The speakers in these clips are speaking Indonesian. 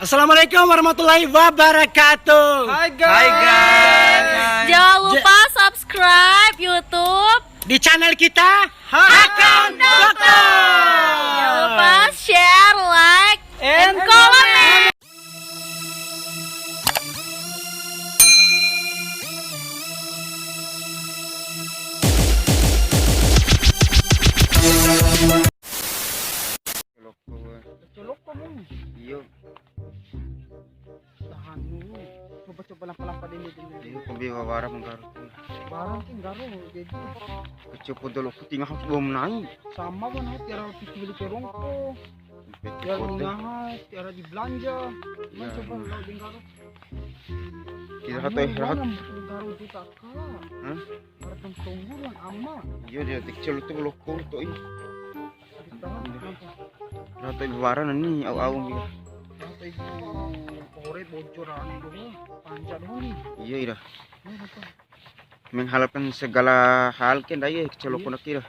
Assalamualaikum warahmatullahi wabarakatuh. Hai guys. Jangan lupa subscribe YouTube Di channel kita Hakam Dokter. Jangan lupa share, like, and comment. Colok kamu. Iya, Tahan dulu. Coba-coba lampa-lampa ini. iya kumbi wawara menggaru. Barang sih garo jadi Kecupo dulu kutingah aku belum naik. sama kan tiara pilih kerongko. Tiara ngahas, tiara di belanja. Cuman Ya. coba kalau di garo. Kita kata rahat. Garo juta kak. Hah? Harap tunggu dan ama. Iya dia kecil itu belum kau tuh ini. Tahan. Rahat itu wawara nih au dia. Sampai kore bocoran dulu. Panjat dulu nih. Iya ira. Nih apa? Menghalalkan segala hal kan daya kecil aku nak kira.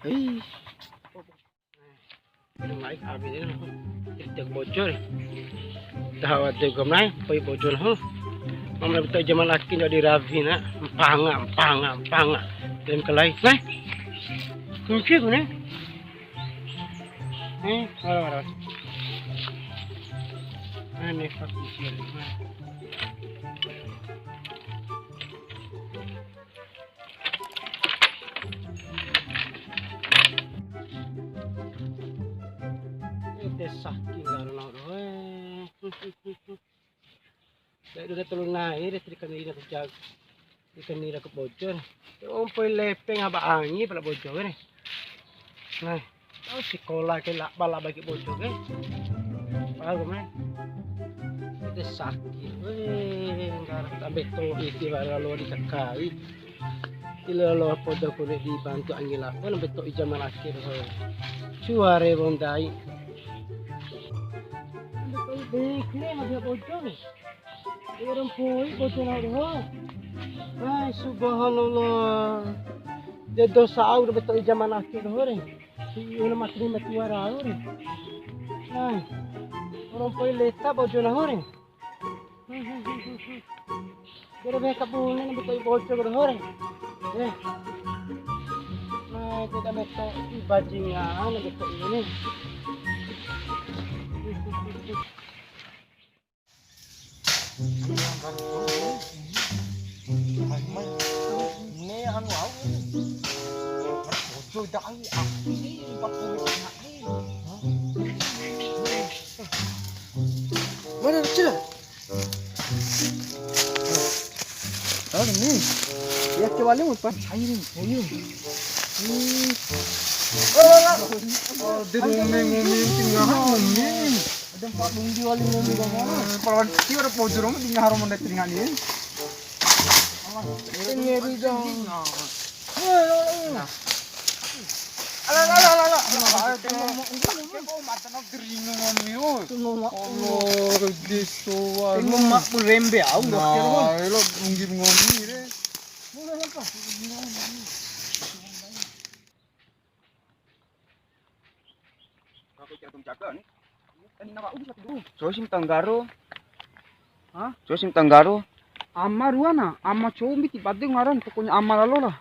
Hei, Naik habis ini kita bocor. Tahu tu kemana? Pergi bocor ho. Mama betul zaman laki dah diravi nak. Panga. Dalam kelai. Nah. Kunci tu ni. Marah. Ini kunci ni. Ini sakit karena Dari tulung naik, dari kanina kejag, dari kanina ke bocor. Om poy lepeng haba angin pala bocor ni. Nah, tahu sekolah ke lak bala bagi bocor ke? Paham kan? Itu sakit. Weh, karena sampai tu isi lalu dikakai. Ilalo podo kulit dibantu angin lak. Kan betul zaman akhir. Suara bondai. Betul baik ni ada bocor ni. Orang poi bocor ada. Ay subhanallah. Dia dosa au betul zaman akhir hore. Ini mati wara hore. Ay. Orang poi leta bocor hore. Dia mereka punya betul bocor hore. Nah, kita betul bajingan betul ini. Ini anu aku. Bocor dah aku ni 40 anak ni. mana kecil? Oh ni. Ya kewali mu pas air ni. Ayo. Oh, di ngomong tinggal ngomong. Ada 4 minggu wali ngomong ngomong. Kalau kira bocor mu tinggal harum ndak tinggal ni. Ini rijang. Ala. Mata nak dering ngomong. Allah, disuan. Tengok mak rembe au dah kira. Elo ngomong ngomong ni. Mula apa? Aku jantung jaga ni. Kanina wa udah satu. Sosim tanggaro. Hah? Sosim tanggaro. Amma ruana, amma chombi ti badde ngaran pokoknya amma lalo lah.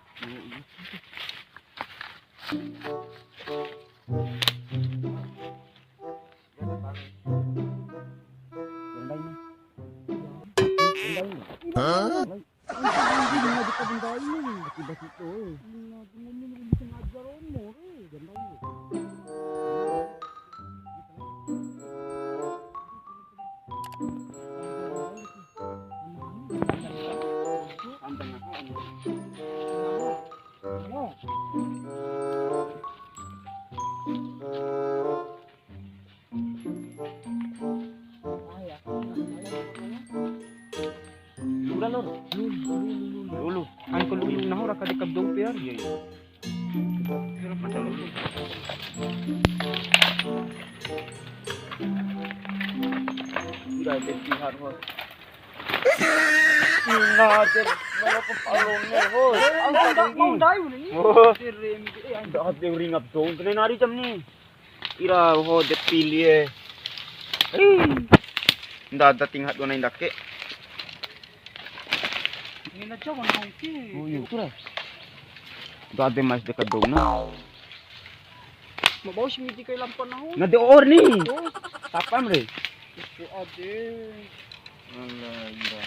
Dulu. Ang kulung na hora kada kabdong piar. Iya. Sudah dipihar ho. Ina cer Walaupun palungnya, hoi. Ang dayo ni. Oh. Sirim di ang Dapat yang ringap dong. Kena nari jam ni. Ira ho depilye. Nda ada tinghat do na indake. Ini aja kan mungkin. Oh iya, tuh lah. Do ada mas dekat do na. Mabaw si miti kay lampan na ho. Na de or ni. Tapam re. Ito ade. Alah, ira.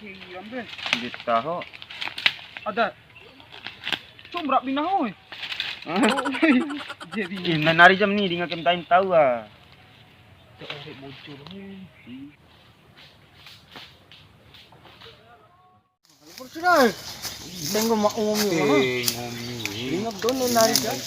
Kiyam be. Kita ho. Ada. Sumrak binaho eh. Jadi ni. Ina nari jam ni dengan kem tain tahu ah. Ore bocor ni. Sudah. Tengok mak umum ni mana? Ingat dono nari dah.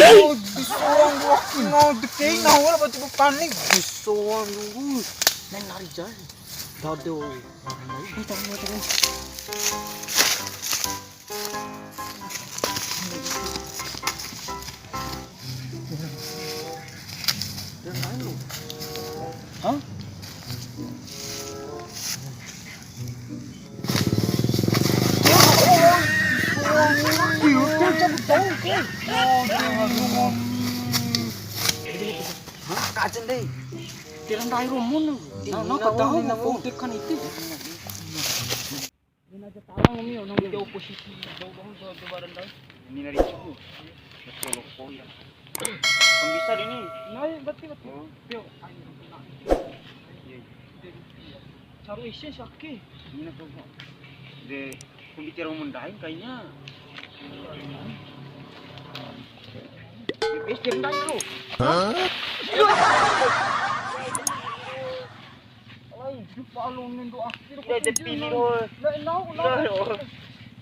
Oh, disoang waktu mau dekai na wala ba tiba panik disoang dulu. Nang nari jar. Dado. Ay tama. Hah? Kajen deh. Tiran dai rumun. Nah, katahu na tekan itu. Ini aja tarang mi nang di oposisi. Jauh-jauh do baran dai. Ini nari cukup. Betul kok ya. Pembesar ini. Nah, betul. Yo, cari isi sakit. Ini nak kau. De pembicara umum lain kayaknya. Bebas tiran dai lu. Ay, lupa alungin do akhir. Dia ada pilih oh. Lah,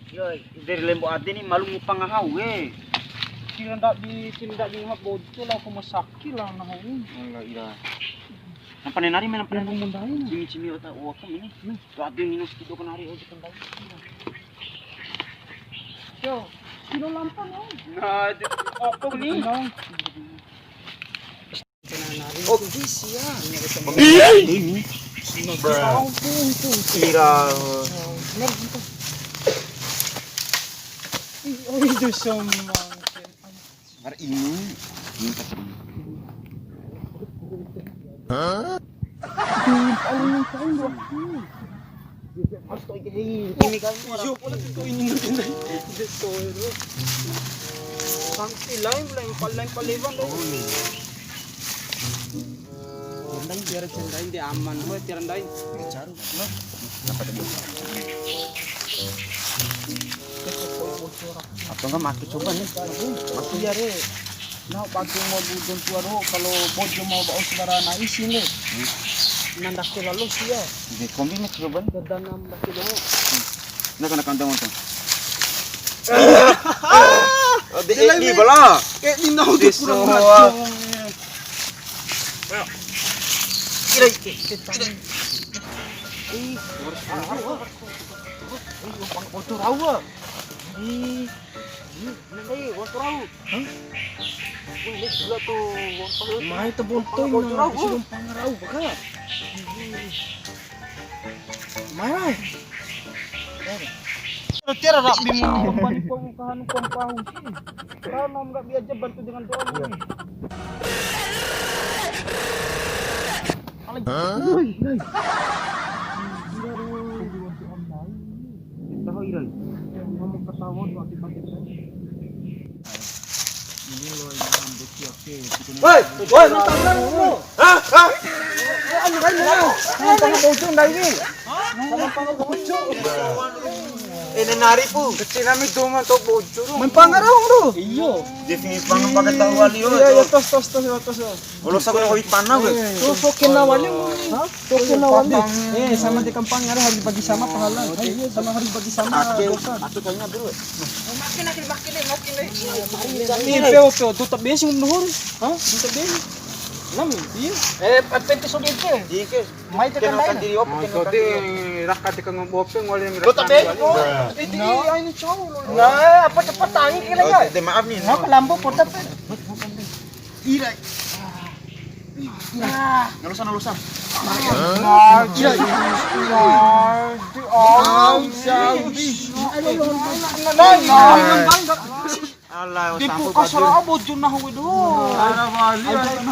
Yo, dari lembu ade ni malu ngupang ngahau eh. Tindak di ngap bocor lah aku masaki lah nah ini. Allah ira. Nampak nari mana nampak Yang mendain. cimi otak wakam ini. Tu ada minus kita kan hari otak kan. Yo, sino lampan oh. Nah, apa ni? Oh, this ya. Ini. Oh, itu. Ira. Oh, itu semua. Hari ini. Ini kan. Yo, pala ko ini natin. Dito ero. Sangki lain palain do. Tandai biar tandai di aman ho tandai. Bicara. Dapat ini. Atau enggak mati coba nih. Mati ya re. Nah, pagi mau budon tuaro kalau bojo mau bawa saudara na isi ni. Nandak ko lalo siya. Di kombi nih coba. Dadanam laki do. Nak nak kantong tu. Di bala. Eh, dinaw di kurang Disoa. Kira kita. Bocor rawa. Ini bocor rawa. Ini gila tuh. Mai tebontoy na silong pangaraw baka. Mai. Tira rak bingung kembali pembukaan pempahun sih. Karena enggak biasa bantu dengan doa ini. Tahu ira. Ngomong ketawa tuh aktif-aktif. Ini loh yang rambut oke. Woi, nonton lu. Hah? Ano kan mo? Nonton ang bocor na ini. Nonton ang bocor. Nari po. Kecil namin duman to bocor. May pangarong ro. Iyo. Definit pang pagkatawa wali yo. Iya, tos. Ulo sa ko yung panah gue. So kinawali mo. Ha? So kinawali. Sama di kampang ada harus bagi sama pahala. Sama harus bagi sama. Aku kayaknya bro. Makin. Ini peo tutup besi umur. Ha? Tutup besi. Nami, iya. Pente so gitu. Dike. Mai tekan lain. Diri op Rakat ka ngobopeng wala yung Tutup besi. Hindi ay ni chow. Na, apa cepat tangi kila ya. De maaf nih. Ha, lambo po tapet. Ira. Nah, Nalusan. Alah, Dibuka sarang bojo nah we do.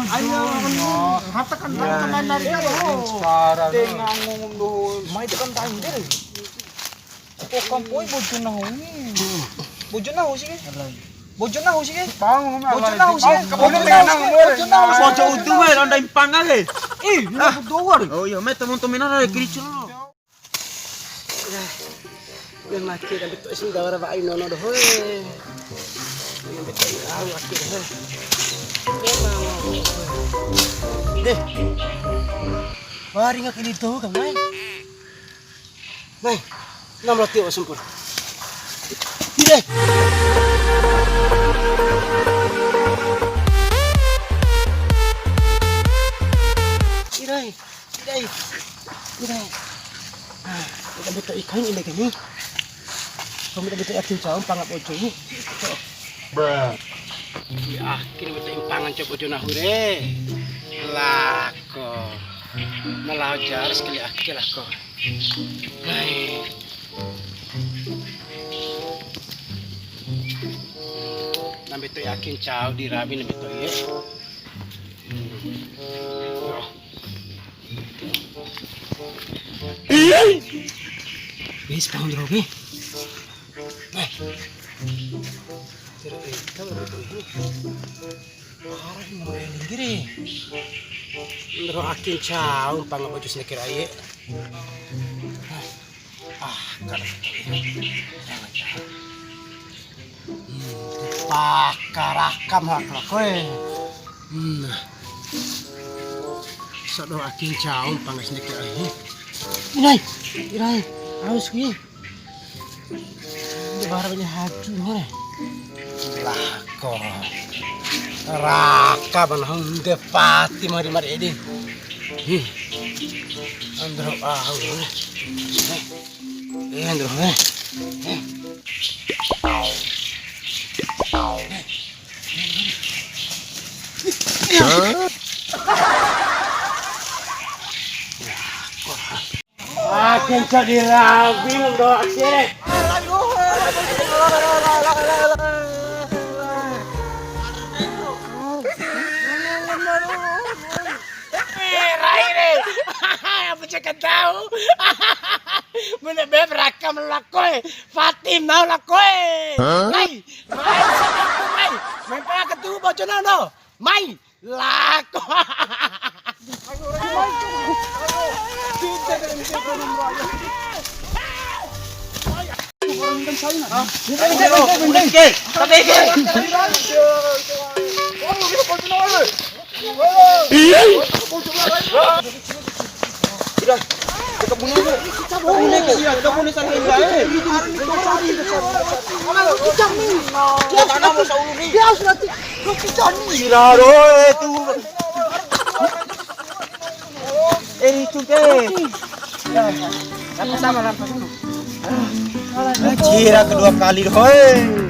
Ayo hatakan teman dari tengah ngomong doon. May dekan tayo dire. Ko kampoy bojo nah ni. Bojo nah sige. Bojo nah sige. Bojo nah sige. Bojo nah bojo udu we ronda impangal eh. na doon. Oh iya, me teman-teman ada kericu. Yang mati dan betul sih dawara ba ay nono do hoy. Yang betul ang mati do. Deh. Mari nga kini to ka mai. Mai. Nam roti o sempur. Dire. Irai. Irai. Irai. Ah, kita betul ikan ini kini. Kami tak betul yakin jauh pangap ojo ni. Yakin betul impangan coba ojo nahure. Lako. Malah jar sekali akil aku. Baik. Nampak tu yakin jauh di rabi nampak tu ya. Bis pound rogi. Nah. Tira ita lebih tu ini. Parah ni mau linggiri. Ndro akin caw pang baju snekir aye. Kada. Pakarakam hak lakoy. Sado akin caw pang snekir aye. Irai. Haus ki. Di barang ini haju ni. Lako. Raka banahong depati mari edin. Andro andro Akin jadi rabi do akhir. Apa cakap tahu? Mana beb rakam lakoy. Fatim mau lakoy. Mai, mai. Main pa ketu bojo no. Mai, lako. Cira kedua kali, hoi.